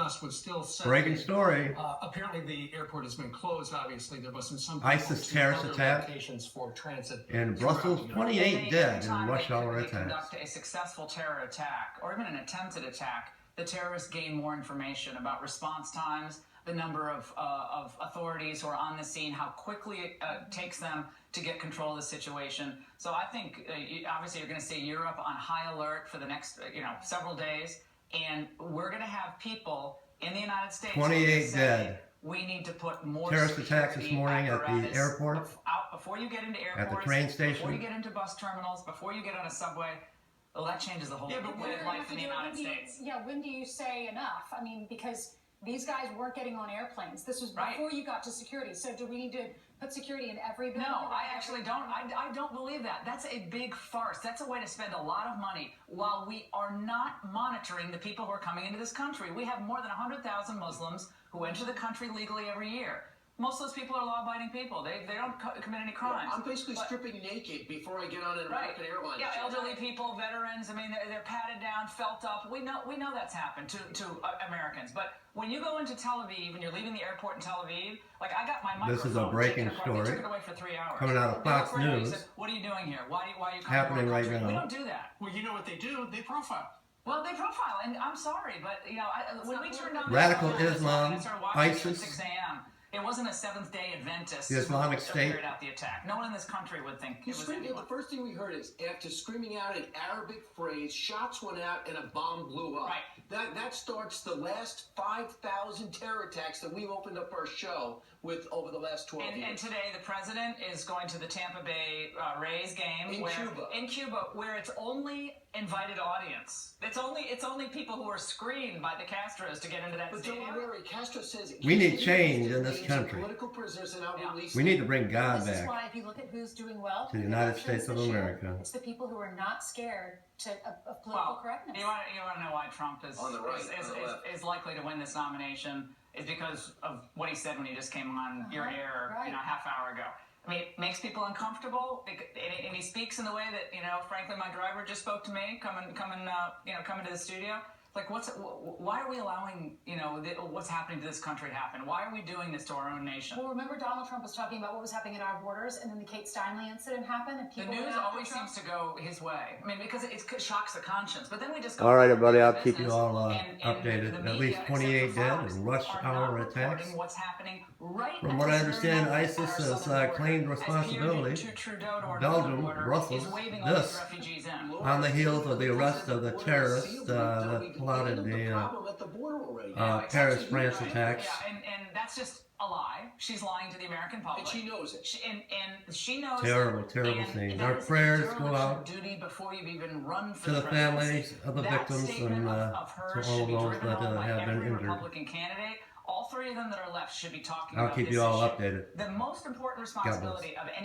trust was still set. Breaking story. Apparently, the airport has been closed. Obviously, there wasn't some ISIS terrorist attack locations for transit in Brussels. 28 dead in rush hour They attacks. conduct a successful terror attack, or even an attempted attack. The terrorists gain more information about response times, the number of authorities who are on the scene, how quickly it takes them to get control of the situation. So I think obviously you're going to see Europe on high alert for the next several days, and we're going to have people in the United States 28 dead. We need to put more Terrorist attacks this morning at the airport. Out before you get into airports, at the train station, before you get into bus terminals, before you get on a subway. Well, that changes the whole way of life in the United States. When do you say enough? I mean, because these guys weren't getting on airplanes. This was before you got to security. So do we need to put security in every building? No, I actually don't. I don't believe that. That's a big farce. That's a way to spend a lot of money while we are not monitoring the people who are coming into this country. We have more than 100,000 Muslims who enter the country legally every year. Most of those people are law-abiding people. They don't commit any crimes. I'm basically stripping naked before I get on an American Airlines. Yeah, elderly people, veterans. I mean, they're patted down, felt up. We know that's happened to Americans. But when you go into Tel Aviv and you're leaving the airport in Tel Aviv, like I got my microphone. This is a breaking story. They took it away for 3 hours. Coming out of Fox News. Said, what are you doing here? Why are you coming happening right now? We don't do that. Well, you know what they do? They profile. Well, they profile, and I'm sorry, but when we turned on radical Islam, ISIS. 6 a.m. It wasn't a Seventh-day Adventist the Islamic State carried out the attack. No one in this country would think it was anyone. The first thing we heard is, after screaming out an Arabic phrase, shots went out and a bomb blew up. Right. That starts the last 5,000 terror attacks that we've opened up our show with over the last 12 years. And today the president is going to the Tampa Bay Rays game in Cuba, where it's only invited audience. It's only people who are screened by the Castros to get into that stadium. But don't worry, Castro says we need change in this country. Political prisoners and we need to bring God this back. This is why, if you look at who's doing well to the United States of America, it's the people who are not scared of political correctness. You want to know why Trump is on the right, is likely to win this nomination? Is because of what he said when he just came on your air, half hour ago. I mean, it makes people uncomfortable, and he speaks in the way that, frankly, my driver just spoke to me, coming to the studio. Like, why are we allowing, what's happening to this country to happen? Why are we doing this to our own nation? Well, remember Donald Trump was talking about what was happening at our borders, and then the Kate Steinle incident happened, and people the news always seems to go his way. I mean, because it shocks the conscience. But then we just go. All right, everybody, I'll keep you all updated. At least 28 dead in rush hour attacks. What's happening right From what I understand, ISIS has claimed responsibility. Belgium, Brussels, this on the heels of the arrest of the terrorists that plotted the Paris-France attacks. Yeah, and that's just a lie. She's lying to the American public. And she knows it. And she knows terrible scene. Our prayers go out duty before you've even run for to the families of the victims and to all of those that have been injured. Republican candidate. All three of them that are left should be talking I'll about keep this you all issue. updated. The most important responsibility of any